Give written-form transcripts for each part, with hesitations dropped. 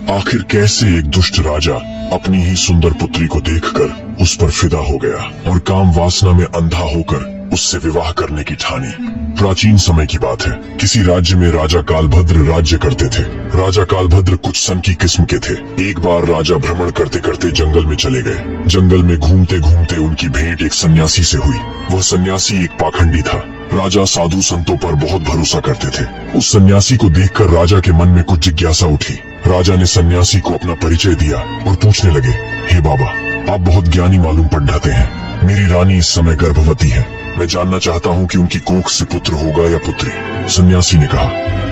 आखिर कैसे एक दुष्ट राजा अपनी ही सुंदर पुत्री को देखकर उस पर फिदा हो गया और काम वासना में अंधा होकर उससे विवाह करने की ठानी। प्राचीन समय की बात है। किसी राज्य में राजा कालभद्र राज्य करते थे। राजा कालभद्र कुछ सन की किस्म के थे। एक बार राजा भ्रमण करते करते जंगल में चले गए। जंगल में घूमते घूमते उनकी भेंट एक सन्यासी से हुई। वह सन्यासी एक पाखंडी था। राजा साधु संतों पर बहुत भरोसा करते थे। उस सन्यासी को देखकर राजा के मन में कुछ जिज्ञासा उठी। राजा ने सन्यासी को अपना परिचय दिया और पूछने लगे, हे बाबा, आप बहुत ज्ञानी मालूम पढ़ाते हैं। मेरी रानी इस समय गर्भवती है। मैं जानना चाहता हूँ कि उनकी कोख से पुत्र होगा या पुत्री। सन्यासी ने कहा,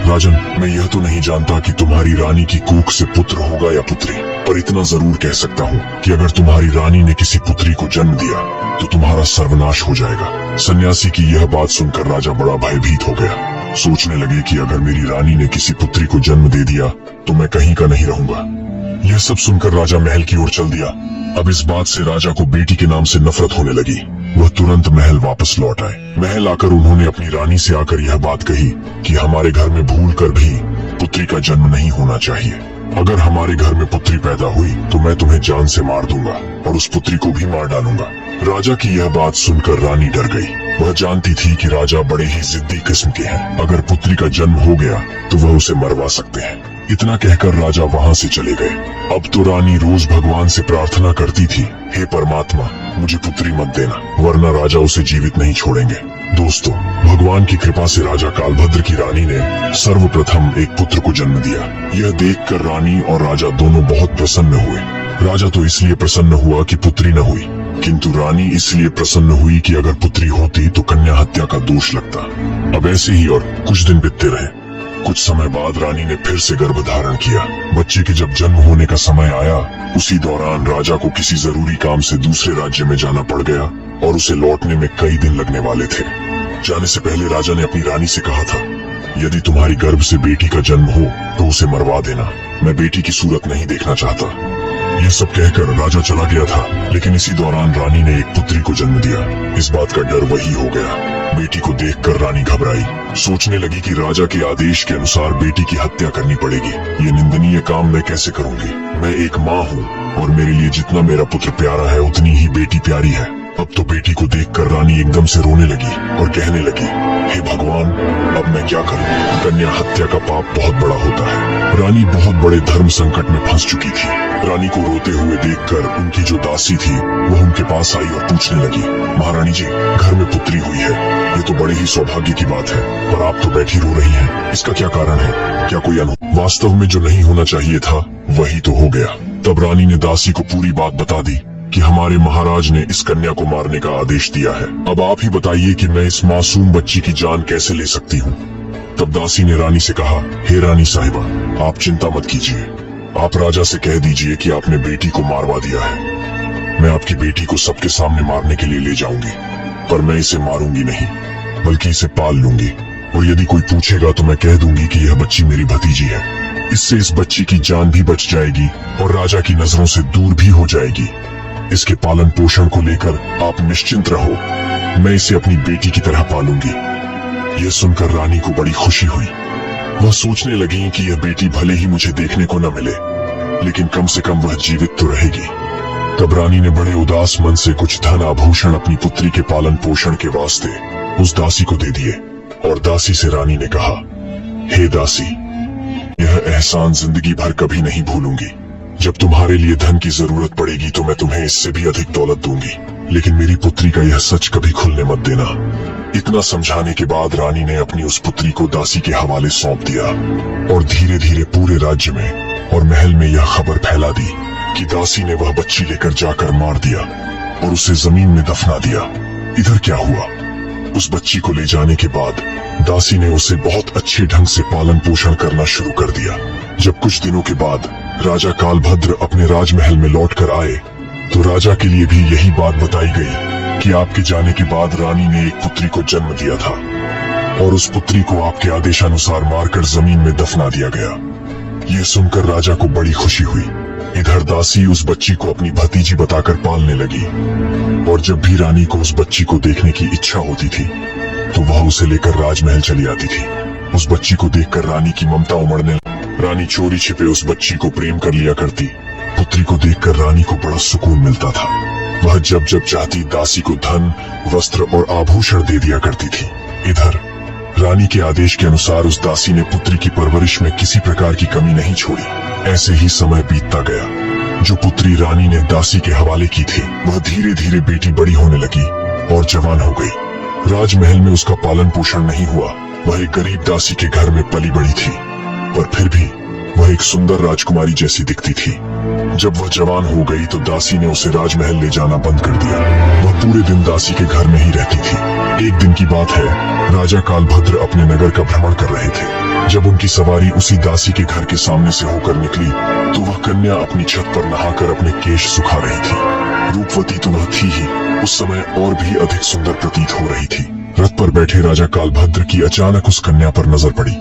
राजन, मैं यह तो नहीं जानता कि तुम्हारी रानी की कोख से पुत्र होगा या पुत्री, पर इतना जरूर कह सकता हूँ कि अगर तुम्हारी रानी ने किसी पुत्री को जन्म दिया तो तुम्हारा सर्वनाश हो जाएगा। सन्यासी की यह बात सुनकर राजा बड़ा भयभीत हो गया। सोचने लगे कि अगर मेरी रानी ने किसी पुत्री को जन्म दे दिया तो मैं कहीं का नहीं रहूंगा। यह सब सुनकर राजा महल की ओर चल दिया। अब इस बात से राजा को बेटी के नाम से नफरत होने लगी। वह तुरंत महल वापस लौट आए। महल आकर उन्होंने अपनी रानी से आकर यह बात कही कि हमारे घर में भूल कर भी पुत्री का जन्म नहीं होना चाहिए। अगर हमारे घर में पुत्री पैदा हुई तो मैं तुम्हें जान से मार दूंगा और उस पुत्री को भी मार डालूंगा। राजा की यह बात सुनकर रानी डर गई। वह जानती थी कि राजा बड़े ही जिद्दी किस्म के हैं। अगर पुत्री का जन्म हो गया तो वह उसे मरवा सकते हैं। इतना कहकर राजा वहाँ से चले गए। अब तो रानी रोज भगवान से प्रार्थना करती थी, हे परमात्मा, मुझे पुत्री मत देना, वरना राजा उसे जीवित नहीं छोड़ेंगे। दोस्तों, भगवान की कृपा से राजा कालभद्र की रानी ने सर्वप्रथम एक पुत्र को जन्म दिया। यह देखकर रानी और राजा दोनों बहुत प्रसन्न हुए। राजा तो इसलिए प्रसन्न हुआ कि पुत्री न हुई, किंतु रानी इसलिए प्रसन्न हुई कि अगर पुत्री होती तो कन्या हत्या का दोष लगता। अब ऐसे ही और कुछ दिन बीतते रहे। कुछ समय बाद रानी ने फिर से गर्भ धारण किया। बच्चे के जब जन्म होने का समय आया, उसी दौरान राजा को किसी जरूरी काम से दूसरे राज्य में जाना पड़ गया और उसे लौटने में कई दिन लगने वाले थे। जाने से पहले राजा ने अपनी रानी से कहा था, यदि तुम्हारी गर्भ से बेटी का जन्म हो तो उसे मरवा देना, मैं बेटी की सूरत नहीं देखना चाहता। यह सब कहकर राजा चला गया था, लेकिन इसी दौरान रानी ने एक पुत्री को जन्म दिया। इस बात का डर वही हो गया। बेटी को देखकर रानी घबराई। सोचने लगी कि राजा के आदेश के अनुसार बेटी की हत्या करनी पड़ेगी। ये निंदनीय काम मैं कैसे करूंगी? मैं एक माँ हूँ और मेरे लिए जितना मेरा पुत्र प्यारा है उतनी ही बेटी प्यारी है। अब तो बेटी को देखकर रानी एकदम से रोने लगी और कहने लगी, हे भगवान, अब मैं क्या करूं? कन्या हत्या का पाप बहुत बड़ा होता है। रानी बहुत बड़े धर्म संकट में फंस चुकी थी। रानी को रोते हुए देखकर उनकी जो दासी थी वह उनके पास आई और पूछने लगी, महारानी जी, घर में पुत्री हुई है, ये तो बड़े ही सौभाग्य की बात है, पर आप तो बैठी रो रही हैं, इसका क्या कारण है? क्या कोई वास्तव में जो नहीं होना चाहिए था वही तो हो गया। तब रानी ने दासी को पूरी बात बता दी कि हमारे महाराज ने इस कन्या को मारने का आदेश दिया है। अब आप ही बताइए कि मैं इस मासूम बच्ची की जान कैसे ले सकती हूँ। तब दासी ने रानी से कहा, हे रानी साहिबा, आप चिंता मत कीजिए। आप राजा से कह दीजिए कि आपने बेटी को मारवा दिया है। मैं आपकी बेटी को सबके सामने मारने के लिए ले जाऊंगी, पर मैं इसे मारूंगी नहीं, बल्कि इसे पाल लूंगी। और यदि कोई पूछेगा तो मैं कह दूंगी कि यह बच्ची मेरी भतीजी है। इससे इस बच्ची की जान भी बच जाएगी और राजा की नजरों से दूर भी हो जाएगी। इसके पालन पोषण को लेकर आप निश्चिंत रहो, मैं इसे अपनी बेटी की तरह पालूंगी। यह सुनकर रानी को बड़ी खुशी हुई। वह सोचने लगी कि यह बेटी भले ही मुझे देखने को न मिले, लेकिन कम से कम वह जीवित तो रहेगी। तब रानी ने बड़े उदास मन से कुछ धन आभूषण अपनी पुत्री के पालन पोषण के वास्ते उस दासी को दे दिए और दासी से रानी ने कहा, हे दासी, यह एहसान जिंदगी भर कभी नहीं भूलूंगी। जब तुम्हारे लिए धन की जरूरत पड़ेगी तो मैं तुम्हें इससे भी अधिक दौलत दूंगी, लेकिन मेरी पुत्री का यह सच कभी खुलने मत देना। इतना समझाने के बाद रानी ने अपनी उस पुत्री को दासी के हवाले सौंप दिया और धीरे धीरे पूरे राज्य में और महल में यह खबर फैला दी कि दासी ने वह बच्ची लेकर जाकर मार दिया और उसे जमीन में दफना दिया। इधर क्या हुआ? उस बच्ची को ले जाने के बाद दासी ने उसे बहुत अच्छे ढंग से पालन पोषण करना शुरू कर दिया। जब कुछ दिनों के बाद राजा कालभद्र अपने राजमहल में लौटकर आए तो राजा के लिए भी यही बात बताई गई कि आपके जाने के बाद रानी ने एक पुत्री को जन्म दिया था और उस पुत्री को आपके आदेशानुसार मारकर जमीन में दफना दिया गया। यह सुनकर राजा को बड़ी खुशी हुई। इधर दासी उस बच्ची को अपनी भतीजी बताकर पालने लगी और जब भी रानी को उस बच्ची को देखने की इच्छा होती थी तो वह उसे लेकर राजमहल चली आती थी। उस बच्ची को देखकर रानी की ममता उमड़ने रानी चोरी छिपे उस बच्ची को प्रेम कर लिया करती। पुत्री को देखकर रानी को बड़ा सुकून मिलता था। वह जब जब चाहती दासी को धन, वस्त्र और आभूषण दे दिया करती थी। इधर रानी के आदेश के अनुसार उस दासी ने पुत्री की परवरिश में किसी प्रकार की कमी नहीं छोड़ी। ऐसे ही समय बीतता गया। जो पुत्री रानी ने दासी के हवाले की थी, वह धीरे धीरे बेटी बड़ी होने लगी और जवान हो गई। राजमहल में उसका पालन पोषण नहीं हुआ। वह एक गरीब दासी के घर में पली बड़ी थी, पर फिर भी वह एक सुंदर राजकुमारी जैसी दिखती थी। जब वह जवान हो गई तो दासी ने उसे राजमहल ले जाना बंद कर दिया। वह पूरे दिन दासी के घर में ही रहती थी। एक दिन की बात है, राजा कालभद्र अपने नगर का भ्रमण कर रहे थे। जब उनकी सवारी उसी दासी के घर के सामने से होकर निकली तो वह कन्या अपनी छत पर नहाकर अपने केश सुखा रही थी। रूपवती तो वह थी ही, उस समय और भी अधिक सुंदर प्रतीत हो रही थी। रथ पर बैठे राजा कालभद्र की अचानक उस कन्या पर नजर पड़ी।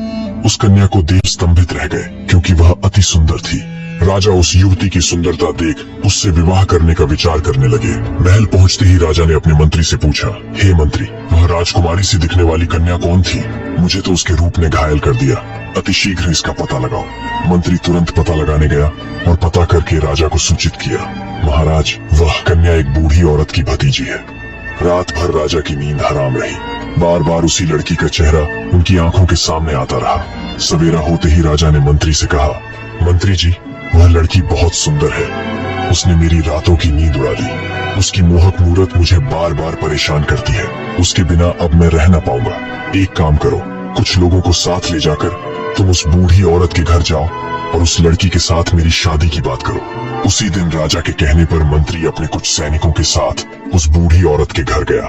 उस कन्या को देख स्तंभित रह गए, क्योंकि वह अति सुंदर थी। राजा उस युवती की सुंदरता देख उससे विवाह करने का विचार करने लगे। महल पहुंचते ही राजा ने अपने मंत्री से पूछा, हे मंत्री, वह राजकुमारी से दिखने वाली कन्या कौन थी? मुझे तो उसके रूप ने घायल कर दिया। अति शीघ्र इसका पता लगाओ। मंत्री तुरंत पता लगाने गया और पता करके राजा को सूचित किया। महाराज, वह कन्या एक बूढ़ी औरत की भतीजी है। रात भर राजा की नींद हराम रही। बार बार उसी लड़की का चेहरा उनकी आंखों के सामने आता रहा। सवेरा होते ही राजा ने मंत्री से कहा, मंत्री जी, वह लड़की बहुत सुंदर है। उसने मेरी रातों की नींद उड़ा दी। उसकी मोहक मूरत मुझे बार बार परेशान करती है। उसके बिना अब मैं रह न पाऊंगा। एक काम करो, कुछ लोगों को साथ ले जाकर तुम उस बूढ़ी औरत के घर जाओ और उस लड़की के साथ मेरी शादी की बात करो। उसी दिन राजा के कहने पर मंत्री अपने कुछ सैनिकों के साथ उस बूढ़ी औरत के घर गया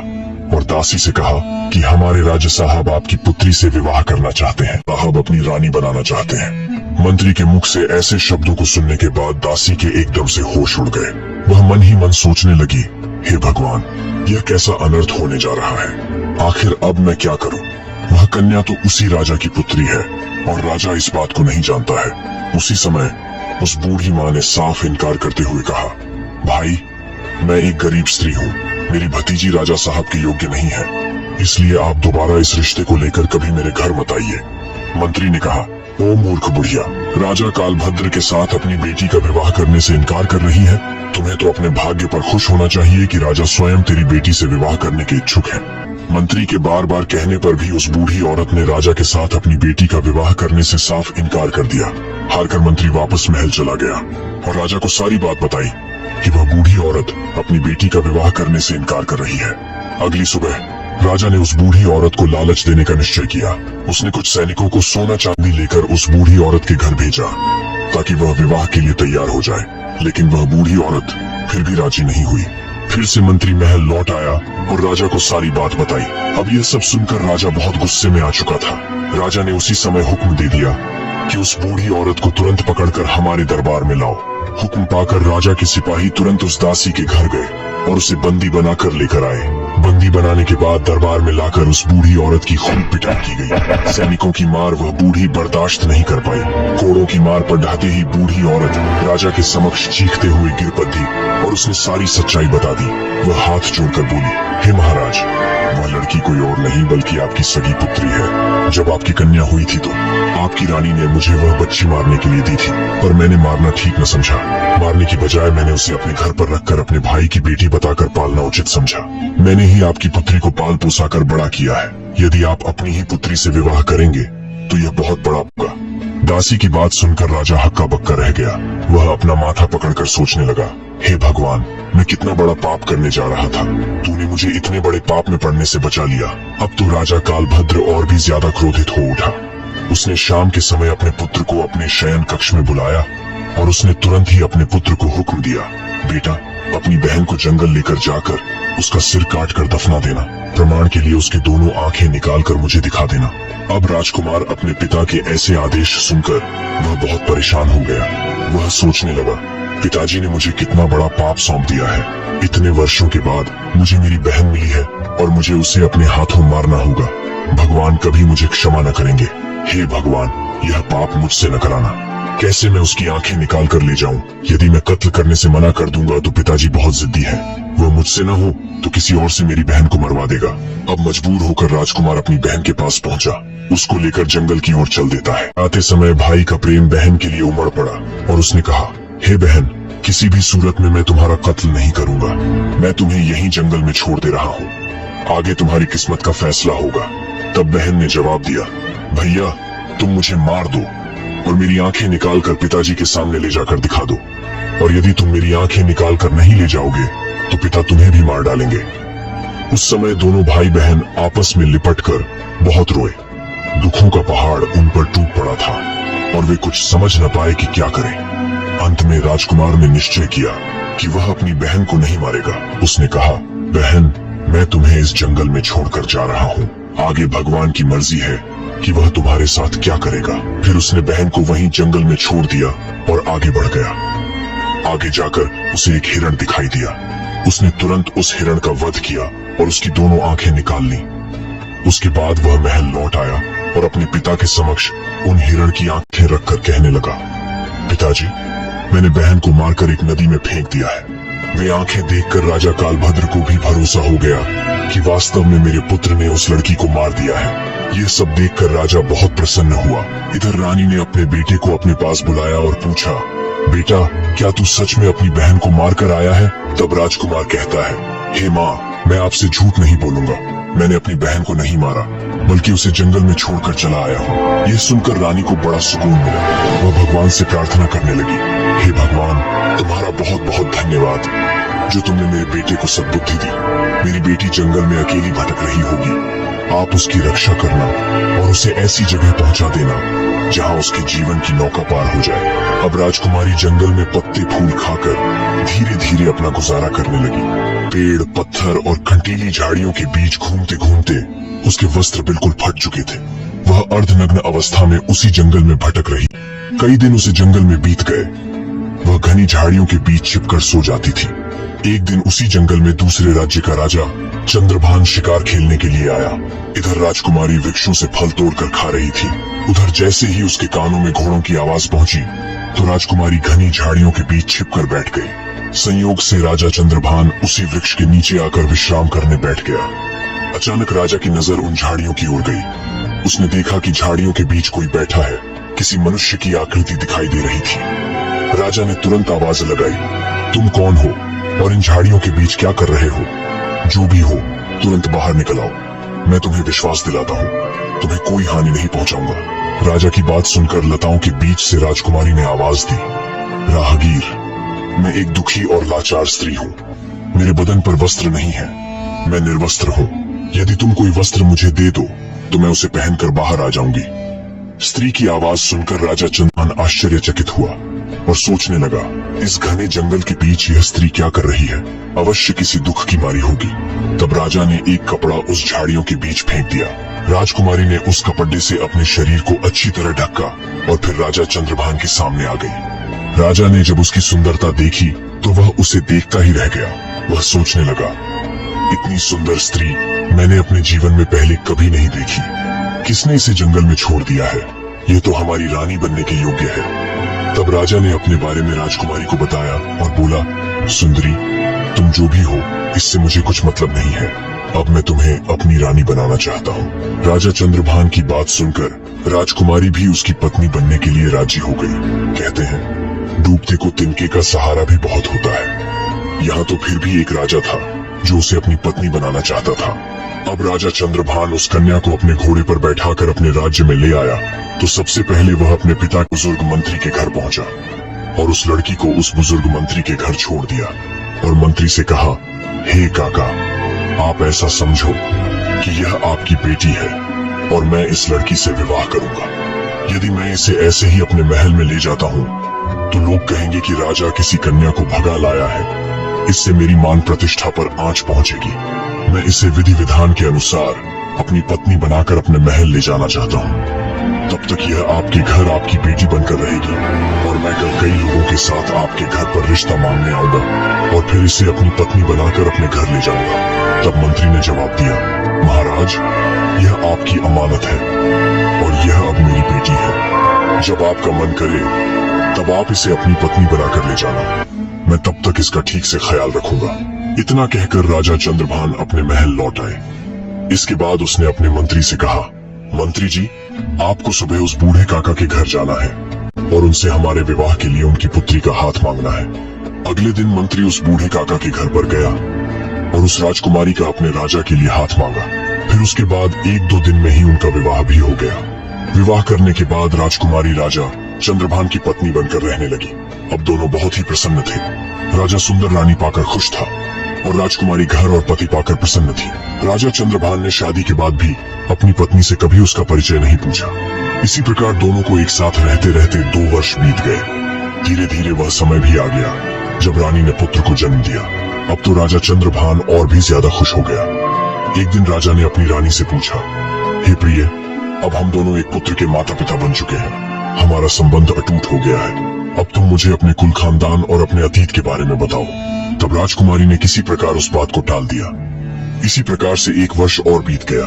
और दासी से कहा कि हमारे राजा साहब आपकी पुत्री से विवाह करना चाहते हैं। साहब अपनी रानी बनाना चाहते हैं। मंत्री के मुख से ऐसे शब्दों को सुनने के बाद दासी के एकदम से होश उड़ गए। वह मन ही मन सोचने लगी, हे भगवान, यह कैसा अनर्थ होने जा रहा है। आखिर अब मैं क्या करूं? वह कन्या तो उसी राजा की पुत्री है और राजा इस बात को नहीं जानता है। उसी समय उस बूढ़ी माँ ने साफ इनकार करते हुए कहा, भाई, मैं एक गरीब स्त्री हूँ। मेरी भतीजी राजा साहब के योग्य नहीं है, इसलिए आप दोबारा इस रिश्ते को लेकर कभी मेरे घर मत आइए। मंत्री ने कहा, ओ मूर्ख बुढ़िया, राजा कालभद्र के साथ अपनी बेटी का विवाह करने से इनकार कर रही है। तुम्हें तो अपने भाग्य पर खुश होना चाहिए कि राजा स्वयं तेरी बेटी से विवाह करने के इच्छुक है। मंत्री के बार बार कहने पर भी उस बूढ़ी औरत ने राजा के साथ अपनी बेटी का विवाह करने से साफ इनकार कर दिया। हारकर मंत्री वापस महल चला गया और राजा को सारी बात बताई कि वह बूढ़ी औरत अपनी बेटी का विवाह करने से इनकार कर रही है। अगली सुबह राजा ने उस बूढ़ी औरत को लालच देने का निश्चय किया। उसने कुछ सैनिकों को सोना चांदी लेकर उस बूढ़ी औरत के घर भेजा ताकि वह विवाह के लिए तैयार हो जाए, लेकिन वह बूढ़ी औरत फिर भी राजी नहीं हुई। फिर से मंत्री महल लौट आया और राजा को सारी बात बताई। अब यह सब सुनकर राजा बहुत गुस्से में आ चुका था। राजा ने उसी समय हुक्म दे दिया कि उस बूढ़ी औरत को तुरंत पकड़कर हमारे दरबार में लाओ। हुक्म पाकर राजा के सिपाही तुरंत उस दासी के घर गए और उसे बंदी बनाकर लेकर आए। बंदी बनाने के बाद दरबार में लाकर उस बूढ़ी औरत की खूब पिटाई की गई। सैनिकों की मार वह बूढ़ी बर्दाश्त नहीं कर पाई। कोड़ों की मार पर ढाते ही बूढ़ी औरत राजा के समक्ष चीखते हुए गिर पड़ी और उसने सारी सच्चाई बता दी। वह हाथ जोड़कर बोली, हे महाराज, वह लड़की कोई और नहीं बल्कि आपकी सगी पुत्री है। जब आपकी कन्या हुई थी तो आपकी रानी ने मुझे वह बच्ची मारने के लिए दी थी, पर मैंने मारना ठीक न समझा। मारने की बजाय मैंने उसे अपने घर पर रखकर अपने भाई की बेटी बताकर पालना उचित समझा। मैंने ही आपकी पुत्री को पाल पोसा कर बड़ा किया है। यदि आप अपनी ही पुत्री से विवाह करेंगे तो यह बहुत बड़ा होगा। दासी की बात सुनकर राजा हक्का बक्का रह गया। वह अपना माथा पकड़कर सोचने लगा, हे भगवान, मैं कितना बड़ा पाप करने जा रहा था। तूने मुझे इतने बड़े पाप में पड़ने से बचा लिया। अब तो राजा कालभद्र और भी ज्यादा क्रोधित हो उठा। उसने शाम के समय अपने पुत्र को अपने शयन कक्ष में बुलाया और उसने तुरंत ही अपने पुत्र को हुक्म दिया, बेटा, अपनी बहन को जंगल लेकर जाकर उसका सिर काट कर दफना देना। प्रमाण के लिए उसके दोनों आंखें निकाल कर मुझे दिखा देना। अब राजकुमार अपने पिता के ऐसे आदेश सुनकर वह बहुत परेशान हो गया। वह सोचने लगा, पिताजी ने मुझे कितना बड़ा पाप सौंप दिया है। इतने वर्षों के बाद मुझे मेरी बहन मिली है और मुझे उसे अपने हाथों मारना होगा। भगवान कभी मुझे क्षमा न करेंगे। हे भगवान, यह पाप मुझसे न कराना। कैसे मैं उसकी आंखें निकाल कर ले जाऊं? यदि मैं कत्ल करने से मना कर दूंगा तो पिताजी बहुत जिद्दी है। वह मुझसे न हो तो किसी और से मेरी बहन को मरवा देगा। अब मजबूर होकर राजकुमार अपनी बहन के पास पहुंचा, उसको लेकर जंगल की ओर चल देता है। आते समय भाई का प्रेम बहन के लिए उमड़ पड़ा और उसने कहा, हे बहन, किसी भी सूरत में मैं तुम्हारा कत्ल नहीं करूंगा। मैं तुम्हें यहीं जंगल में छोड़ दे रहा हूँ, आगे तुम्हारी किस्मत का फैसला होगा। तब बहन ने जवाब दिया, भैया तुम मुझे मार दो और मेरी आंखें निकाल कर पिताजी के सामने ले जाकर दिखा दो, और यदि तुम मेरी आंखें निकाल कर नहीं ले जाओगे तो पिता तुम्हें भी मार डालेंगे। उस समय दोनों भाई बहन आपस में लिपटकर बहुत रोए। दुखों का पहाड़ उन पर टूट पड़ा था और वे कुछ समझ न पाए कि क्या करें। अंत में राजकुमार ने निश्चय किया कि वह अपनी बहन को नहीं मारेगा। उसने कहा, बहन मैं तुम्हें इस जंगल में छोड़कर जा रहा हूँ, आगे भगवान की मर्जी है कि वह तुम्हारे साथ क्या करेगा। फिर उसने बहन को वहीं जंगल में छोड़ दिया और आगे बढ़ गया। आगे जाकर उसे एक हिरण दिखाई दिया। उसने तुरंत उस हिरण का वध किया और उसकी दोनों आंखें निकाल ली। उसके बाद वह महल लौट आया और अपने पिता के समक्ष उन हिरण की आंखें रखकर कहने लगा, पिताजी मैंने बहन को मारकर एक नदी में फेंक दिया है। वे आंखें देखकर राजा कालभद्र को भी भरोसा हो गया कि वास्तव में मेरे पुत्र ने उस लड़की को मार दिया है। ये सब देखकर राजा बहुत प्रसन्न हुआ। इधर रानी ने अपने बेटे को अपने पास बुलाया और पूछा, बेटा क्या तू सच में अपनी बहन को मार कर आया है? तब राजकुमार कहता है, हे माँ, मैं आपसे झूठ नहीं बोलूंगा, मैंने अपनी बहन को नहीं मारा बल्कि उसे जंगल में छोड़कर चला आया हूँ। यह सुनकर रानी को बड़ा सुकून मिला। वह भगवान से प्रार्थना करने लगी, हे भगवान तुम्हारा बहुत बहुत धन्यवाद जो तुमने मेरे बेटे को सद्बुद्धि दी। मेरी बेटी जंगल में अकेली भटक रही होगी, आप उसकी रक्षा करना और उसे ऐसी जगह पहुंचा देना जहां उसके जीवन की नौका पार हो जाए। अब राजकुमारी जंगल में पत्ते फूल खाकर धीरे धीरे अपना गुजारा करने लगी। पेड़ पत्थर और कंटीली झाड़ियों के बीच घूमते घूमते उसके वस्त्र बिल्कुल फट चुके थे। वह अर्धनग्न अवस्था में उसी जंगल में भटक रही। कई दिन उसे जंगल में बीत गए। वह घनी झाड़ियों के बीच छिपकर सो जाती थी। एक दिन उसी जंगल में दूसरे राज्य का राजा चंद्रभान शिकार खेलने के लिए आया। इधर राजकुमारी वृक्षों से फल तोड़कर खा रही थी। उधर जैसे ही उसके कानों में घोड़ों की आवाज पहुंची तो राजकुमारी घनी झाड़ियों के बीच छिपकर बैठ गई। संयोग से राजा चंद्रभान उसी वृक्ष के नीचे आकर विश्राम करने बैठ गया। अचानक राजा की नजर उन झाड़ियों की ओर गई। उसने देखा कि झाड़ियों के बीच कोई बैठा है। किसी मनुष्य की आकृति दिखाई दे रही थी। राजा ने तुरंत आवाज लगाई, तुम कौन हो और इन झाड़ियों के बीच क्या कर रहे हो? जो भी हो तुरंत बाहर निकल आओ, मैं तुम्हें विश्वास दिलाता हूँ तुम्हें कोई हानि नहीं पहुंचाऊंगा। राजा की बात सुनकर लताओं के बीच से राजकुमारी ने आवाज दी, राहगीर, मैं एक दुखी और लाचार स्त्री हूँ। मेरे बदन पर वस्त्र नहीं है, मैं निर्वस्त्र हूँ। यदि तुम कोई वस्त्र मुझे दे दो तो मैं उसे पहनकर बाहर आ जाऊंगी। स्त्री की आवाज सुनकर राजा चंद्रभान आश्चर्यचकित हुआ और सोचने लगा, इस घने जंगल के बीच यह स्त्री क्या कर रही है? अवश्य किसी दुख की मारी होगी। तब राजा ने एक कपड़ा उस झाड़ियों के बीच फेंक दिया। राजकुमारी ने उस कपड़े से अपने शरीर को अच्छी तरह ढका और फिर राजा चंद्रभान के सामने आ गई। राजा ने जब उसकी सुंदरता देखी तो वह उसे देखता ही रह गया। वह सोचने लगा, इतनी सुंदर स्त्री मैंने अपने जीवन में पहले कभी नहीं देखी। किसने इसे जंगल में छोड़ दिया है? ये तो हमारी रानी बनने के योग्य है। तब राजा ने अपने बारे में राजकुमारी को बताया और बोला, सुंदरी, तुम जो भी हो इससे मुझे कुछ मतलब नहीं है। अब मैं तुम्हें अपनी रानी बनाना चाहता हूँ। राजा चंद्रभान की बात सुनकर राजकुमारी भी उसकी पत्नी बनने के लिए राजी हो गई। कहते हैं, डूबते को तिनके का सहारा भी बहुत होता है। यहाँ तो फिर भी एक राजा था जो उसे अपनी पत्नी बनाना चाहता था। अब राजा चंद्रभान उस कन्या को अपने घोड़े पर बैठाकर अपने राज्य में ले आया तो सबसे पहले वह अपने पिता बुजुर्ग मंत्री के घर पहुंचा और उस लड़की को उस बुजुर्ग मंत्री के घर छोड़ दिया और मंत्री से कहा, हे काका, आप ऐसा समझो कि यह आपकी बेटी है और मैं इस लड़की से विवाह करूंगा। यदि मैं इसे ऐसे ही अपने महल में ले जाता हूँ तो लोग कहेंगे कि राजा किसी कन्या को भगा लाया है। इससे मेरी मान प्रतिष्ठा पर आंच पहुंचेगी। मैं इसे विधि विधान के अनुसार अपनी पत्नी बनाकर अपने महल ले जाना चाहता हूँ। तब तक यह आपके घर आपकी बेटी बनकर रहेगी और मैं कल कई लोगों के साथ आपके घर पर रिश्ता मांगने आऊंगा और फिर इसे अपनी पत्नी बनाकर अपने घर ले जाऊंगा। तब मंत्री ने जवाब दिया, महाराज, यह आपकी अमानत है और यह अब मेरी बेटी है। जब आपका मन करे तब आप इसे अपनी पत्नी बनाकर ले जाना। मैं तब तक इसका ठीक से ख्याल रखूंगा। इतना कहकर राजा चंद्रभान अपने महल लौट आए। इसके बाद उसने अपने मंत्री से कहा, मंत्री जी, आपको सुबह उस बूढ़े काका के घर जाना है और उनसे हमारे विवाह के लिए उनकी पुत्री का हाथ मांगना है। अगले दिन मंत्री उस बूढ़े काका के घर पर गया और उस राजकुमारी का अपने राजा के लिए हाथ मांगा। फिर उसके बाद 1-2 दिन में ही उनका विवाह भी हो गया। विवाह करने के बाद राजकुमारी राजा चंद्रभान की पत्नी बनकर रहने लगी। अब दोनों बहुत ही प्रसन्न थे। राजा सुंदर रानी पाकर खुश था और राजकुमारी घर और पति पाकर प्रसन्न थी। राजा चंद्रभान ने शादी के बाद भी अपनी पत्नी से कभी उसका परिचय नहीं पूछा। इसी प्रकार दोनों को एक साथ रहते रहते 2 वर्ष बीत गए। धीरे धीरे वह समय भी आ गया जब रानी ने पुत्र को जन्म दिया। अब तो राजा चंद्रभान और भी ज्यादा खुश हो गया। एक दिन राजा ने अपनी रानी से पूछा, हे प्रिय, अब हम दोनों एक पुत्र के माता पिता बन चुके हैं। हमारा संबंध अटूट हो गया है। अब तुम मुझे अपने कुल खानदान और अपने अतीत के बारे में बताओ। तब राजकुमारी ने किसी प्रकार उस बात को टाल दिया। इसी प्रकार से 1 वर्ष और बीत गया।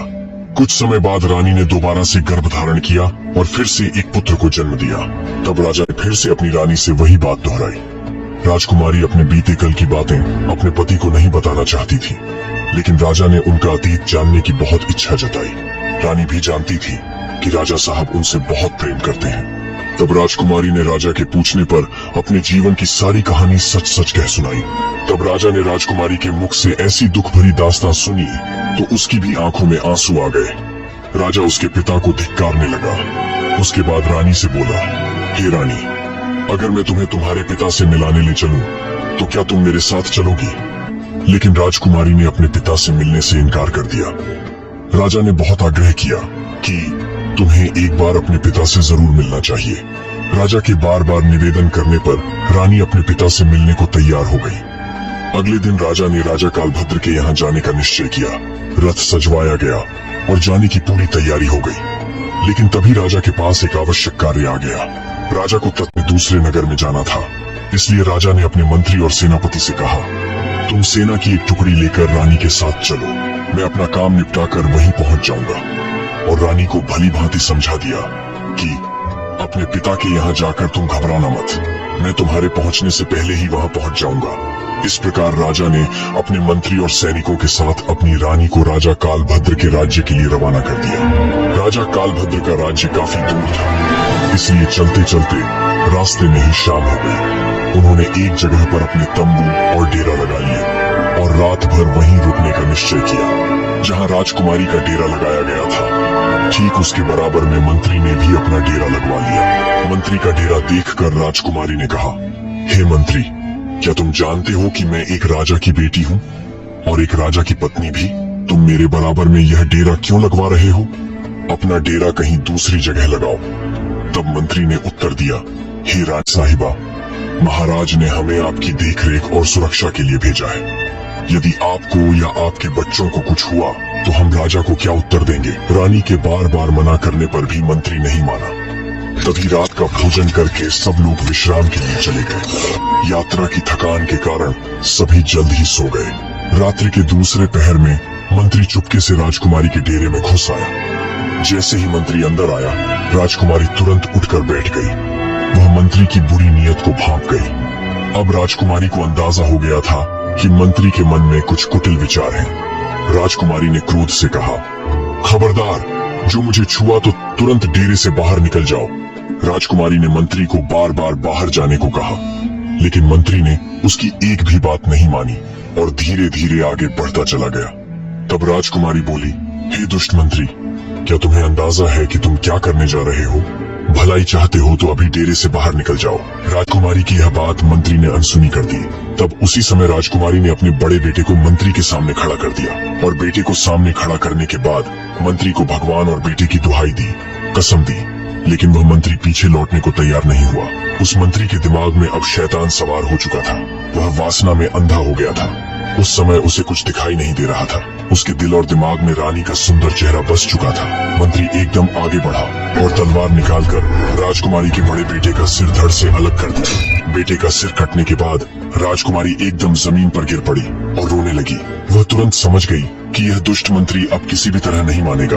कुछ समय बाद रानी ने दोबारा से गर्भ धारण किया और फिर से एक पुत्र को जन्म दिया। तब राजा ने फिर से अपनी रानी से वही बात दोहराई। राजकुमारी अपने बीते कल की बातें अपने पति को नहीं बताना चाहती थी, लेकिन राजा ने उनका अतीत जानने की बहुत इच्छा जताई। रानी भी जानती थी कि राजा साहब उनसे बहुत प्रेम करते हैं। तब राजकुमारी ने राजा के पूछने पर अपने जीवन की सारी कहानी सच सच कह सुनाई। तब राजा ने राजकुमारी के मुख से ऐसी दुख भरी दास्तां सुनी तो उसकी भी आंखों में आंसू आ गए। राजा उसके पिता को धिक्कारने लगा। उसके बाद रानी से बोला, हे रानी, अगर मैं तुम्हें तुम्हारे पिता से मिलाने ले चलूं तो क्या तुम मेरे साथ चलोगी? लेकिन राजकुमारी ने अपने पिता से मिलने से इनकार कर दिया। राजा ने बहुत आग्रह किया कि तुम्हें एक बार अपने पिता से जरूर मिलना चाहिए। राजा के बार बार निवेदन करने पर रानी अपने पिता से मिलने को तैयार हो गई। अगले दिन राजा ने राजा कालभद्र के यहाँ जाने का निश्चय किया। रथ सजवाया गया और जाने की पूरी तैयारी हो गई। लेकिन तभी राजा के पास एक आवश्यक कार्य आ गया। राजा को तत्व दूसरे नगर में जाना था, इसलिए राजा ने अपने मंत्री और सेनापति से कहा, तुम सेना की एक टुकड़ी लेकर रानी के साथ चलो। मैं अपना काम निपटाकर वहीं पहुंच जाऊंगा। और रानी को भली भांति समझा दिया कि अपने पिता के यहाँ जाकर तुम घबराना मत, मैं तुम्हारे पहुंचने से पहले ही वहां पहुंच जाऊंगा। इस प्रकार राजा ने अपने मंत्री और सैनिकों के साथ अपनी रानी को राजा कालभद्र के राज्य के लिए रवाना कर दिया। राजा कालभद्र का राज्य काफी दूर था, इसलिए चलते चलते रास्ते में ही शाम हो गई। उन्होंने एक जगह पर अपने तंबू और डेरा लगा लिया और रात भर वहीं रुकने का निश्चय किया जहां राजकुमारी का डेरा लगाया गया था। ठीक उसके बराबर में मंत्री ने भी अपना डेरा लगवा लिया। मंत्री का डेरा देखकर राजकुमारी ने कहा, हे मंत्री, क्या तुम जानते हो कि मैं एक राजा की बेटी हूँ और एक राजा की पत्नी भी? तुम मेरे बराबर में यह डेरा क्यों लगवा रहे हो? अपना डेरा कहीं दूसरी जगह लगाओ। तब मंत्री ने उत्तर दिया, हे राज साहिबा, महाराज ने हमें आपकी देखरेख और सुरक्षा के लिए भेजा है। यदि आपको या आपके बच्चों को कुछ हुआ तो हम राजा को क्या उत्तर देंगे? रानी के बार बार मना करने पर भी मंत्री नहीं माना। तभी रात का भोजन करके सब लोग विश्राम के लिए चले गए। यात्रा की थकान के कारण सभी जल्द ही सो गए। रात्रि के दूसरे पहर में मंत्री चुपके से राजकुमारी के डेरे में घुस आया। जैसे ही मंत्री अंदर आया, राजकुमारी तुरंत उठकर बैठ गई। वह मंत्री की बुरी नीयत को भांप गई। अब राजकुमारी को अंदाजा हो गया था कि मंत्री के मन में कुछ कुटिल विचार हैं। राजकुमारी ने क्रोध से कहा, खबरदार, जो मुझे छुआ तो तुरंत डेरे से बाहर निकल जाओ। राजकुमारी ने मंत्री को बार बार बाहर जाने को कहा, लेकिन मंत्री ने उसकी एक भी बात नहीं मानी और धीरे धीरे आगे बढ़ता चला गया। तब राजकुमारी बोली, हे दुष्ट मंत्री, क्या तुम्हें अंदाजा है कि तुम क्या करने जा रहे हो? भलाई चाहते हो तो अभी डेरे से बाहर निकल जाओ। राजकुमारी की यह बात मंत्री ने अनसुनी कर दी। तब उसी समय राजकुमारी ने अपने बड़े बेटे को मंत्री के सामने खड़ा कर दिया और बेटे को सामने खड़ा करने के बाद मंत्री को भगवान और बेटे की दुहाई दी, कसम दी। लेकिन वह मंत्री पीछे लौटने को तैयार नहीं हुआ। उस मंत्री के दिमाग में अब शैतान सवार हो चुका था। वह वासना में अंधा हो गया था। उस समय उसे कुछ दिखाई नहीं दे रहा था। उसके दिल और दिमाग में रानी का सुंदर चेहरा बस चुका था। मंत्री एकदम आगे बढ़ा और तलवार निकालकर राजकुमारी के बड़े बेटे का सिर धड़ से अलग कर दिया। बेटे का सिर कटने के बाद राजकुमारी एकदम जमीन पर गिर पड़ी और रोने लगी। वह तुरंत समझ गई कि यह दुष्ट मंत्री अब किसी भी तरह नहीं मानेगा।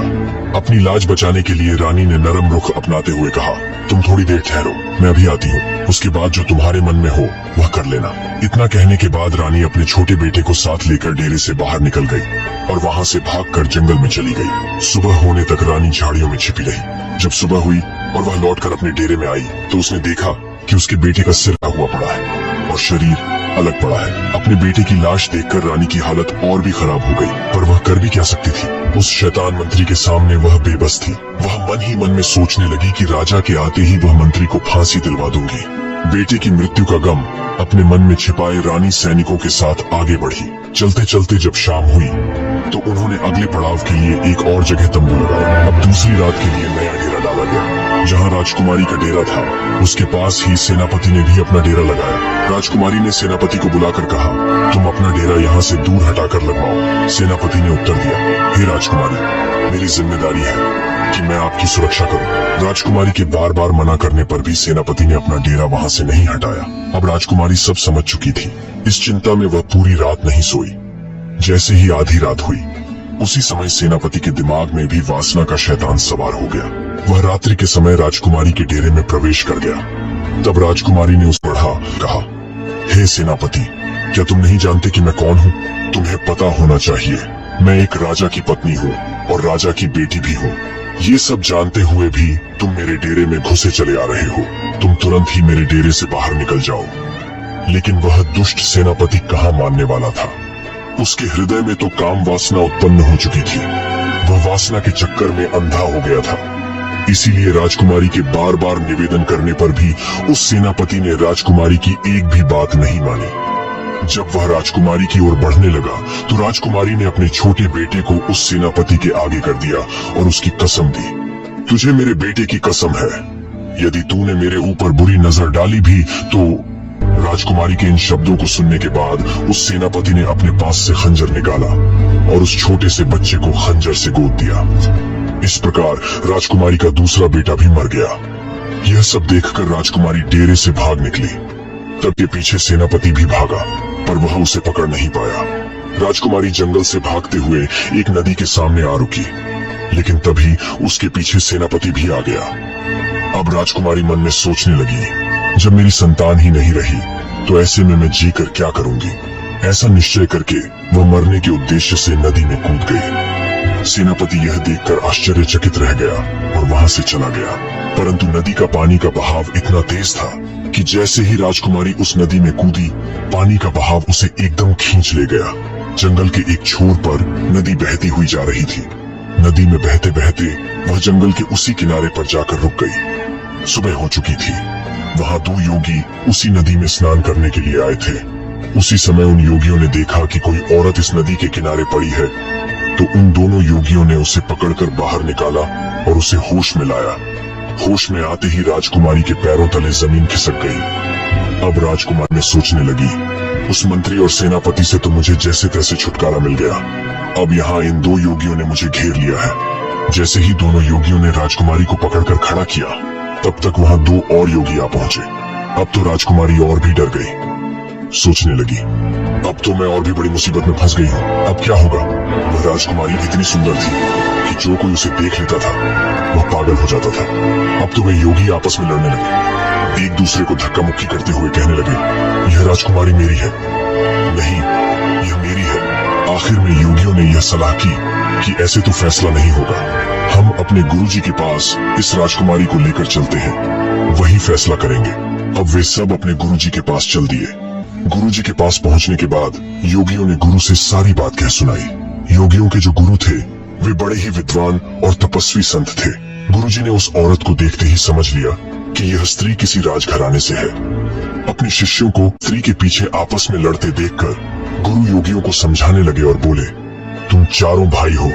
अपनी लाज बचाने के लिए रानी ने नरम रुख अपनाते हुए कहा, तुम थोड़ी देर ठहरो, मैं अभी आती हूँ। उसके बाद जो तुम्हारे मन में हो वह कर लेना। इतना कहने के बाद रानी अपने छोटे बेटे को साथ लेकर डेरे से बाहर निकल गई और वहाँ से भागकर जंगल में चली गई। सुबह होने तक रानी झाड़ियों में छिपी रही। जब सुबह हुई और वह लौटकर अपने डेरे में आई तो उसने देखा कि उसके बेटे का सिर हुआ पड़ा है और शरीर अलग पड़ा है। अपने बेटे की लाश देखकर रानी की हालत और भी खराब हो गई, पर वह कर भी क्या सकती थी। उस शैतान मंत्री के सामने वह बेबस थी। वह मन ही मन में सोचने लगी कि राजा के आते ही वह मंत्री को फांसी दिलवा दूंगी। बेटे की मृत्यु का गम अपने मन में छिपाए रानी सैनिकों के साथ आगे बढ़ी। चलते चलते जब शाम हुई तो उन्होंने अगले पड़ाव के लिए एक और जगह तंबू लगाया। अब दूसरी रात के लिए नया डेरा डाला गया। जहाँ राजकुमारी का डेरा था उसके पास ही सेनापति ने भी अपना डेरा लगाया। राजकुमारी ने सेनापति को बुलाकर कहा, तुम अपना डेरा यहाँ से दूर हटाकर लगवाओ। सेनापति ने उत्तर दिया, हे राजकुमारी, मेरी जिम्मेदारी है कि मैं आपकी सुरक्षा करूं। राजकुमारी के बार बार मना करने पर भी सेनापति ने अपना डेरा वहाँ से नहीं हटाया। अब राजकुमारी सब समझ चुकी थी। इस चिंता में वह पूरी रात नहीं सोई। जैसे ही आधी रात हुई उसी समय सेनापति के दिमाग में भी वासना का शैतान सवार हो गया। वह रात्रि के समय राजकुमारी के डेरे में प्रवेश कर गया। तब राजकुमारी ने उस बढ़ा कहा, हे सेनापति, क्या तुम नहीं जानते कि मैं कौन हूँ? तुम्हें पता होना चाहिए, मैं एक राजा की पत्नी हूँ और राजा की बेटी भी हूँ। ये सब जानते हुए भी तुम मेरे डेरे में घुसे चले आ रहे हो। तुम तुरंत ही मेरे डेरे से बाहर निकल जाओ। लेकिन वह दुष्ट सेनापति कहाँ मानने वाला था। उसके हृदय में तो काम वासना उत्पन्न हो चुकी थी। वह वासना के चक्कर में अंधा हो गया था। इसीलिए राजकुमारी के बार बार निवेदन करने पर भी उस सेनापति ने राजकुमारी की एक भी बात नहीं मानी। जब वह राजकुमारी की ओर बढ़ने लगा तो राजकुमारी ने अपने छोटे बेटे को उस सेनापति के आगे कर दिया और उसकी कसम दी, तुझे मेरे बेटे की कसम है, यदि तूने मेरे ऊपर बुरी नजर डाली भी तो। राजकुमारी के इन शब्दों को सुनने के बाद उस सेनापति ने अपने पास से खंजर निकाला और उस छोटे से बच्चे को खंजर से गोद दिया। इस प्रकार राजकुमारी का दूसरा बेटा भी मर गया। यह सब देखकर राजकुमारी डेरे से भाग निकली। तब के पीछे सेनापति भी भागा, पर वह उसे पकड़ नहीं पाया। राजकुमारी जंगल से भागते हुए एक नदी के सामने आ रुकी, लेकिन तभी उसके पीछे सेनापति भी आ गया। अब राजकुमारी मन में सोचने लगी, जब मेरी संतान ही नहीं रही तो ऐसे में मैं जी कर क्या करूंगी। ऐसा निश्चय करके वह मरने के उद्देश्य से नदी में कूद गई। सेनापति यह देखकर आश्चर्यचकित रह गया और वहां से चला गया। परंतु नदी का पानी का बहाव इतना तेज था कि जैसे ही राजकुमारी उस नदी में कूदी, पानी का बहाव उसे एकदम खींच ले गया। जंगल के एक छोर पर नदी बहती हुई जा रही थी। नदी में बहते बहते वह जंगल के उसी किनारे पर जाकर रुक गई। सुबह हो चुकी थी। वहाँ दो योगी उसी नदी में स्नान करने के लिए आए थे। उसी समय उन योगियों ने देखा कि कोई औरत इस नदी के किनारे पड़ी है, तो उन दोनों योगियों ने उसे पकड़कर बाहर निकाला और उसे होश में लाया। होश में आते ही राजकुमारी के पैरों तले जमीन खिसक गई। अब राजकुमारी ने सोचने लगी, उस मंत्री और सेनापति से तो मुझे जैसे तैसे छुटकारा मिल गया, अब यहाँ इन दो योगियों ने मुझे घेर लिया है। जैसे ही दोनों योगियों ने राजकुमारी को पकड़कर खड़ा किया, तब तक वहाँ दो और योगी आ पहुंचे। अब तो राजकुमारी और भी डर गई। सोचने लगी, अब तो मैं और भी बड़ी मुसीबत में फंस गई हूँ। अब क्या होगा? वह राजकुमारी इतनी सुंदर थी कि जो कोई उसे देख लेता था वह पागल हो जाता था। अब तो वे योगी आपस में लड़ने लगे, एक दूसरे को धक्का मुक्की करते हुए कहने लगे, यह राजकुमारी मेरी है, नहीं यह मेरी है। आखिर में योगियों ने यह सलाह की कि ऐसे तो फैसला नहीं होगा, हम अपने गुरुजी के पास इस राजकुमारी को लेकर चलते हैं, वही फैसला करेंगे। अब वे सब अपने गुरुजी के पास चल दिए। गुरुजी के पास पहुंचने के बाद योगियों ने गुरु से सारी बात कह सुनाई। योगियों के जो गुरु थे वे बड़े ही विद्वान और तपस्वी संत थे। गुरुजी ने उस औरत को देखते ही समझ लिया कि यह स्त्री किसी राजघराने से है। अपने शिष्यों को स्त्री के पीछे आपस में लड़ते देखकर गुरु योगियों को समझाने लगे और बोले, तुम चारों भाई हो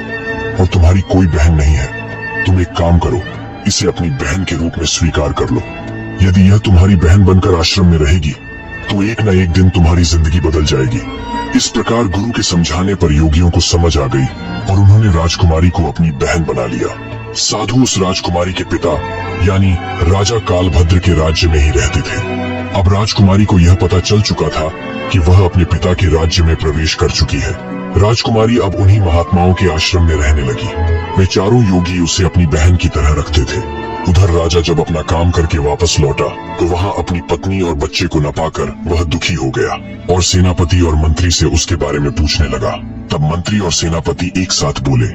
और तुम्हारी कोई बहन नहीं है। तुम एक काम करो, इसे अपनी बहन के रूप में स्वीकार कर लो। यदि यह तुम्हारी बहन बनकर आश्रम में रहेगी तो एक न एक दिन तुम्हारी जिंदगी बदल जाएगी। इस प्रकार गुरु के समझाने पर योगियों को समझ आ गई और उन्होंने राजकुमारी को अपनी बहन बना लिया। साधु उस राजकुमारी के पिता यानी राजा कालभद्र के राज्य में ही रहते थे। अब राजकुमारी को यह पता चल चुका था कि वह अपने पिता के राज्य में प्रवेश कर चुकी है। राजकुमारी अब उन्हीं महात्माओं के आश्रम में रहने लगी। वे चारों योगी उसे अपनी बहन की तरह रखते थे। उधर राजा जब अपना काम करके वापस लौटा तो वहाँ अपनी पत्नी और बच्चे को न पाकर वह दुखी हो गया और सेनापति और मंत्री से उसके बारे में पूछने लगा। तब मंत्री और सेनापति एक साथ बोले,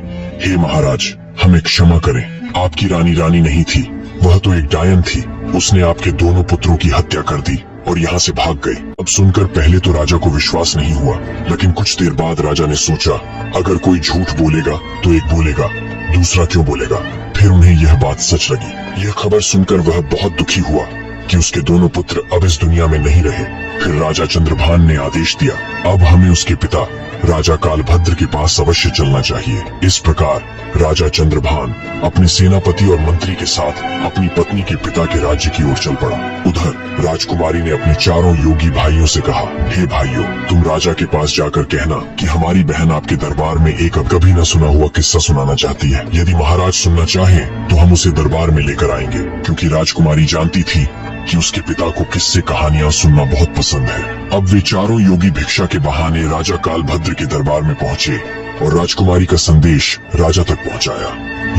हे महाराज, हमें क्षमा करें, आपकी रानी नहीं थी, वह तो एक डायन थी। उसने आपके दोनों पुत्रों की हत्या कर दी और यहाँ से भाग गई। अब सुनकर पहले तो राजा को विश्वास नहीं हुआ, लेकिन कुछ देर बाद राजा ने सोचा, अगर कोई झूठ बोलेगा तो एक बोलेगा, दूसरा क्यों बोलेगा। फिर उन्हें यह बात सच लगी। यह खबर सुनकर वह बहुत दुखी हुआ कि उसके दोनों पुत्र अब इस दुनिया में नहीं रहे। फिर राजा चंद्रभान ने आदेश दिया, अब हमें उसके पिता राजा कालभद्र के पास अवश्य चलना चाहिए। इस प्रकार राजा चंद्रभान अपने सेनापति और मंत्री के साथ अपनी पत्नी के पिता के राज्य की ओर चल पड़ा। उधर राजकुमारी ने अपने चारों योगी भाइयों से कहा, हे भाइयों, तुम राजा के पास जाकर कहना कि हमारी बहन आपके दरबार में एक कभी न सुना हुआ किस्सा सुनाना चाहती है। यदि महाराज सुनना चाहें तो हम उसे दरबार में लेकर आएंगे, क्योंकि राजकुमारी जानती थी कि उसके पिता को किस्से कहानियां सुनना बहुत पसंद है। अब वे चारों योगी भिक्षा के बहाने राजा कालभद्र के दरबार में पहुंचे और राजकुमारी का संदेश राजा तक पहुंचाया।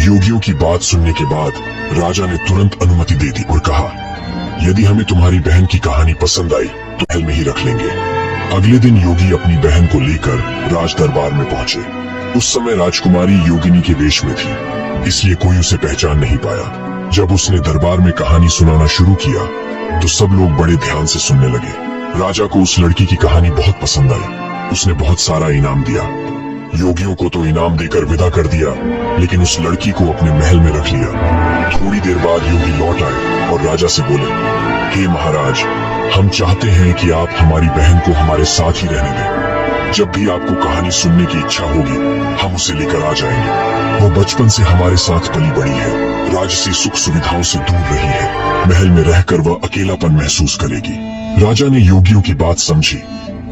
योगियों की बात सुनने के बाद राजा ने तुरंत अनुमति दे दी और कहा, यदि हमें तुम्हारी बहन की कहानी पसंद आई तो महल में ही रख लेंगे। अगले दिन योगी अपनी बहन को लेकर राज दरबार में पहुंचे। उस समय राजकुमारी योगिनी के वेश में थी, इसलिए कोई उसे पहचान नहीं पाया। जब उसने दरबार में कहानी सुनाना शुरू किया तो सब लोग बड़े ध्यान से सुनने लगे। राजा को उस लड़की की कहानी बहुत पसंद आई। उसने बहुत सारा इनाम दिया। योगियों को तो इनाम देकर विदा कर दिया, लेकिन उस लड़की को अपने महल में रख लिया। थोड़ी देर बाद योगी लौट आए और राजा से बोले, हे महाराज, हम चाहते हैं कि आप हमारी बहन को हमारे साथ ही रहने दें। जब भी आपको कहानी सुनने की इच्छा होगी हम उसे लेकर आ जाएंगे। वो बचपन से हमारे साथ पली बड़ी है, राजसी सुख सुविधाओं से दूर रही है। महल में रहकर वह अकेलापन महसूस करेगी। राजा ने योगियों की बात समझी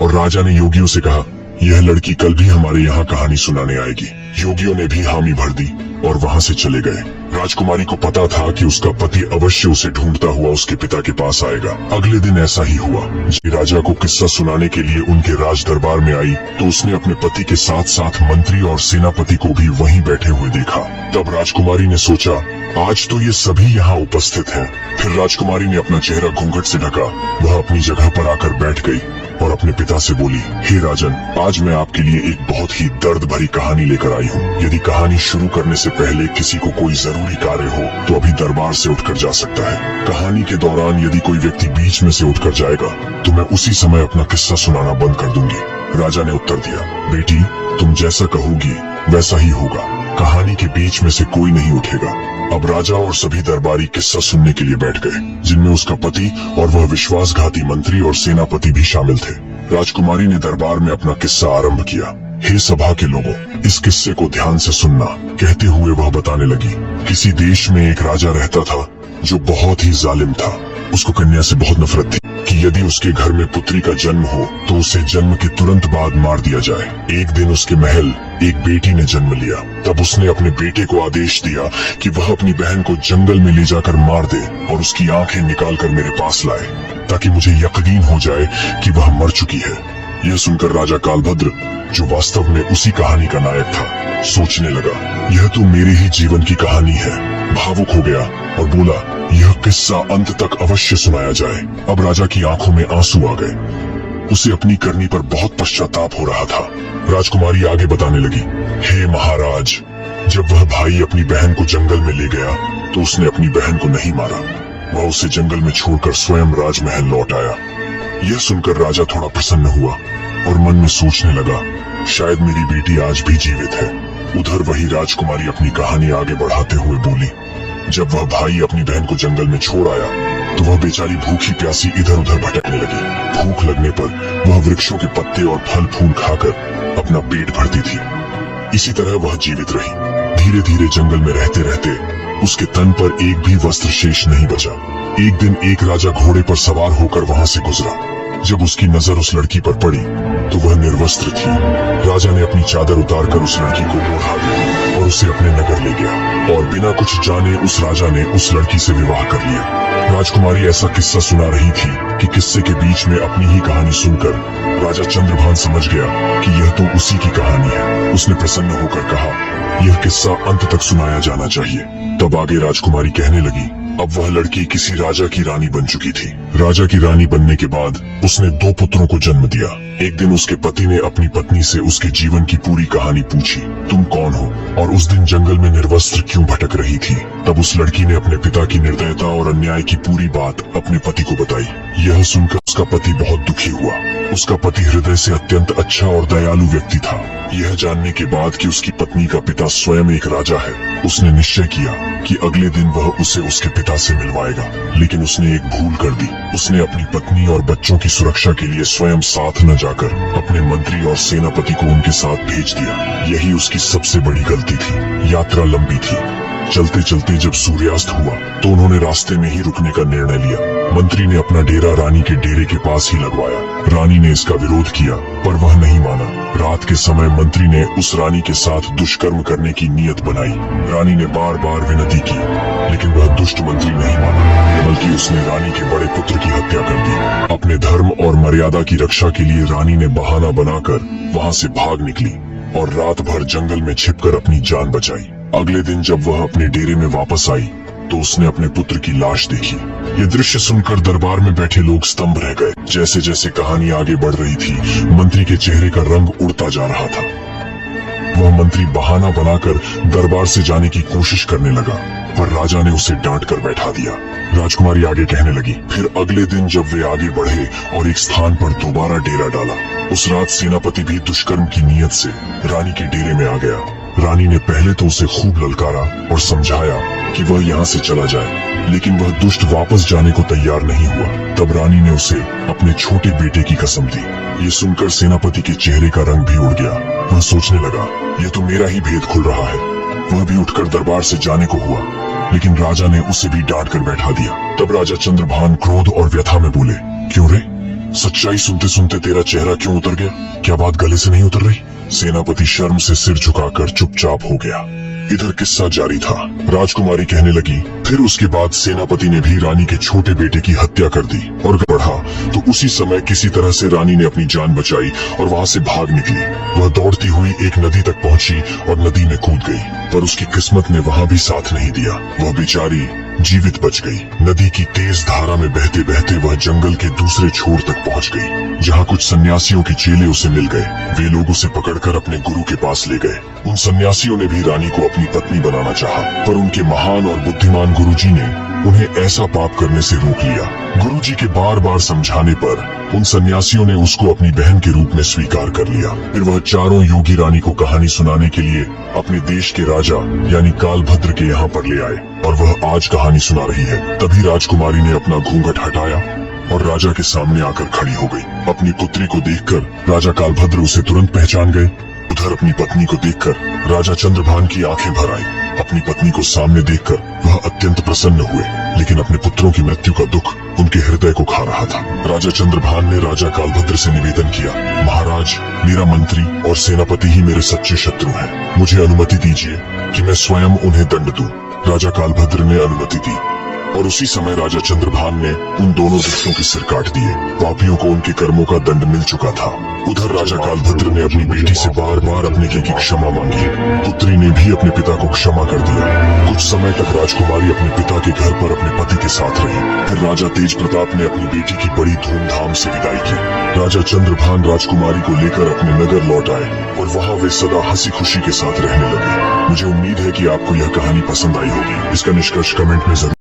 और राजा ने योगियों से कहा, यह लड़की कल भी हमारे यहाँ कहानी सुनाने आएगी। योगियों ने भी हामी भर दी और वहाँ से चले गए। राजकुमारी को पता था कि उसका पति अवश्य उसे ढूंढता हुआ उसके पिता के पास आएगा। अगले दिन ऐसा ही हुआ। जब राजा को किस्सा सुनाने के लिए उनके राज दरबार में आई तो उसने अपने पति के साथ साथ मंत्री और सेनापति को भी वहीं बैठे हुए देखा। तब राजकुमारी ने सोचा, आज तो ये सभी यहाँ उपस्थित हैं। फिर राजकुमारी ने अपना चेहरा घूंघट से ढका। वह अपनी जगह पर आकर बैठ गई और अपने पिता से बोली, हे राजन, आज मैं आपके लिए एक बहुत ही दर्द भरी कहानी लेकर आई हूँ। यदि कहानी शुरू करने से पहले किसी को कोई जरूरी कार्य हो तो अभी दरबार से उठकर जा सकता है। कहानी के दौरान यदि कोई व्यक्ति बीच में से उठकर जाएगा तो मैं उसी समय अपना किस्सा सुनाना बंद कर दूंगी। राजा ने उत्तर दिया, बेटी, तुम जैसा कहोगी वैसा ही होगा। कहानी के बीच में से कोई नहीं उठेगा। अब राजा और सभी दरबारी किस्सा सुनने के लिए बैठ गए, जिनमें उसका पति और वह विश्वासघाती मंत्री और सेनापति भी शामिल थे। राजकुमारी ने दरबार में अपना किस्सा आरंभ किया। हे सभा के लोगों, इस किस्से को ध्यान से सुनना, कहते हुए वह बताने लगी। किसी देश में एक राजा रहता था जो बहुत ही जालिम था। उसको कन्या से बहुत नफरत थी कि यदि उसके घर में पुत्री का जन्म हो तो उसे जन्म के तुरंत बाद मार दिया जाए। एक दिन उसके महल एक बेटी ने जन्म लिया। तब उसने अपने बेटे को आदेश दिया कि वह अपनी बहन को जंगल में ले जाकर मार दे और उसकी आंखें निकालकर मेरे पास लाए, ताकि मुझे यकीन हो जाए कि वह मर चुकी है। यह सुनकर राजा कालभद्र, जो वास्तव में उसी कहानी का नायक था, सोचने लगा, यह तो मेरे ही जीवन की कहानी है। भावुक हो गया और बोला, यह किस्सा अंत तक अवश्य सुनाया जाए। अब राजा की आंखों में आंसू आ गए। उसे अपनी करनी पर बहुत पश्चाताप हो रहा था। राजकुमारी आगे बताने लगी, हे महाराज, जब वह भाई अपनी बहन को जंगल में ले गया तो उसने अपनी बहन को नहीं मारा। वह उसे जंगल में छोड़कर स्वयं राजमहल लौट आया। यह सुनकर राजा थोड़ा प्रसन्न हुआ और मन में सोचने लगा, शायद मेरी बेटी आज भी जीवित है। उधर वही राजकुमारी अपनी कहानी आगे बढ़ाते हुए बोली, जब वह भाई अपनी बहन को जंगल में छोड़ आया तो वह बेचारी भूखी प्यासी इधर उधर भटकने लगी। भूख लगने पर वह वृक्षों के पत्ते और फल फूल खाकर अपना पेट भरती थी। इसी तरह वह जीवित रही। धीरे धीरे जंगल में रहते रहते उसके तन पर एक भी वस्त्र शेष नहीं बचा। एक दिन एक राजा घोड़े पर सवार होकर वहां से गुजरा। जब उसकी नजर उस लड़की पर पड़ी तो वह निर्वस्त्र थी। राजा ने अपनी चादर उतारकर उस लड़की को ओढ़ा दिया और उसे अपने नगर ले गया और बिना कुछ जाने उस राजा ने उस लड़की से विवाह कर लिया। राजकुमारी ऐसा किस्सा सुना रही थी कि किस्से के बीच में अपनी ही कहानी सुनकर राजा चंद्रभान समझ गया कि यह तो उसी की कहानी है। उसने प्रसन्न होकर कहा, यह किस्सा अंत तक सुनाया जाना चाहिए। तब आगे राजकुमारी कहने लगी, अब वह लड़की किसी राजा की रानी बन चुकी थी। राजा की रानी बनने के बाद उसने 2 पुत्रों को जन्म दिया। एक दिन उसके पति ने अपनी पत्नी से उसके जीवन की पूरी कहानी पूछी, तुम कौन हो और उस दिन जंगल में निर्वस्त्र क्यों भटक रही थी। तब उस लड़की ने अपने पिता की निर्दयता और अन्याय की पूरी बात अपने पति को बताई। यह सुनकर उसका पति बहुत दुखी हुआ। उसका पति हृदय से अत्यंत अच्छा और दयालु व्यक्ति था। यह जानने के बाद कि उसकी पत्नी का पिता स्वयं एक राजा है, उसने निश्चय किया कि अगले दिन वह उसे उसके पिता से मिलवाएगा। लेकिन उसने एक भूल कर दी। उसने अपनी पत्नी और बच्चों की सुरक्षा के लिए स्वयं साथ न जाकर अपने मंत्री और सेनापति को उनके साथ भेज दिया। यही उसकी सबसे बड़ी गलती थी। यात्रा लंबी थी। चलते चलते जब सूर्यास्त हुआ तो उन्होंने रास्ते में ही रुकने का निर्णय लिया। मंत्री ने अपना डेरा रानी के डेरे के पास ही लगवाया। रानी ने इसका विरोध किया पर वह नहीं माना। रात के समय मंत्री ने उस रानी के साथ दुष्कर्म करने की नीयत बनाई। रानी ने बार बार विनती की लेकिन वह दुष्ट मंत्री नहीं माना, बल्कि उसने रानी के बड़े पुत्र की हत्या कर दी। अपने धर्म और मर्यादा की रक्षा के लिए रानी ने बहाना बनाकर वहाँ से भाग निकली और रात भर जंगल में छिपकर अपनी जान बचाई। अगले दिन जब वह अपने डेरे में वापस आई तो उसने अपने पुत्र की लाश देखी। ये दृश्य सुनकर दरबार में बैठे लोग स्तंभ रह गए। जैसे जैसे कहानी आगे बढ़ रही थी, मंत्री के चेहरे का रंग उड़ता जा रहा था। वह मंत्री बहाना बनाकर दरबार से जाने की कोशिश करने लगा पर राजा ने उसे डांट कर बैठा दिया। राजकुमारी आगे कहने लगी, फिर अगले दिन जब वे आगे बढ़े और एक स्थान पर दोबारा डेरा डाला, उस रात सेनापति भी दुष्कर्म की नीयत से रानी के डेरे में आ गया। रानी ने पहले तो उसे खूब ललकारा और समझाया कि वह यहाँ से चला जाए, लेकिन वह दुष्ट वापस जाने को तैयार नहीं हुआ। तब रानी ने उसे अपने छोटे बेटे की कसम दी। ये सुनकर सेनापति के चेहरे का रंग भी उड़ गया। वह सोचने लगा, ये तो मेरा ही भेद खुल रहा है। वह भी उठकर दरबार से जाने को हुआ लेकिन राजा ने उसे भी डांट कर बैठा दिया। तब राजा चंद्रभान क्रोध और व्यथा में बोले, क्यों रे, सच्चाई सुनते सुनते तेरा चेहरा क्यों उतर गया? क्या बात गले से नहीं उतर रही? सेनापति शर्म से सिर झुकाकर चुपचाप हो गया। इधर किस्सा जारी था। राजकुमारी कहने लगी, फिर उसके बाद सेनापति ने भी रानी के छोटे बेटे की हत्या कर दी और बढ़ा तो उसी समय किसी तरह से रानी ने अपनी जान बचाई और वहाँ से भाग निकली। वह दौड़ती हुई एक नदी तक पहुंची और नदी में कूद गई पर उसकी किस्मत ने वहाँ भी साथ नहीं दिया। वह बेचारी जीवित बच गई। नदी की तेज धारा में बहते बहते वह जंगल के दूसरे छोर तक पहुंच गई, जहाँ कुछ सन्यासियों के चेले उसे मिल गए। वे लोग उसे पकड़कर अपने गुरु के पास ले गए। उन सन्यासियों ने भी रानी को अपनी पत्नी बनाना चाहा, पर उनके महान और बुद्धिमान गुरुजी ने उन्हें ऐसा पाप करने से रोक लिया। गुरुजी के बार बार समझाने पर उन सन्यासियों ने उसको अपनी बहन के रूप में स्वीकार कर लिया। फिर वह चारों योगी रानी को कहानी सुनाने के लिए अपने देश के राजा यानी कालभद्र के यहाँ पर ले आए और वह आज कहानी सुना रही है। तभी राजकुमारी ने अपना घूंघट हटाया और राजा के सामने आकर खड़ी हो गई। अपनी पुत्री को देखकर राजा कालभद्र उसे तुरंत पहचान गए। उधर अपनी पत्नी को देखकर राजा चंद्रभान की आंखें भर आई। अपनी पत्नी को सामने देखकर वह अत्यंत प्रसन्न हुए, लेकिन अपने पुत्रों की मृत्यु का दुख उनके हृदय को खा रहा था। राजा चंद्रभान ने राजा कालभद्र से निवेदन किया, महाराज, मेरा मंत्री और सेनापति ही मेरे सच्चे शत्रु हैं। मुझे अनुमति दीजिए कि मैं स्वयं उन्हें दंड दूं। राजा कालभद्र ने अनुमति दी और उसी समय राजा चंद्रभान ने उन दोनों दुष्टों के सिर काट दिए। पापियों को उनके कर्मों का दंड मिल चुका था। उधर राजा कालभद्र ने अपनी बेटी से बार बार अपने की क्षमा मांगी। पुत्री ने भी अपने पिता को क्षमा कर दिया। कुछ समय तक राजकुमारी अपने पिता के घर पर अपने पति के साथ रही। फिर राजा तेज प्रताप ने अपनी बेटी की बड़ी धूमधाम से विदाई की। राजा चंद्रभान राजकुमारी को लेकर अपने नगर लौट आए और वहाँ वे सदा हंसी खुशी के साथ रहने लगे। मुझे उम्मीद है कि आपको यह कहानी पसंद आई होगी। इसका निष्कर्ष कमेंट में जरूर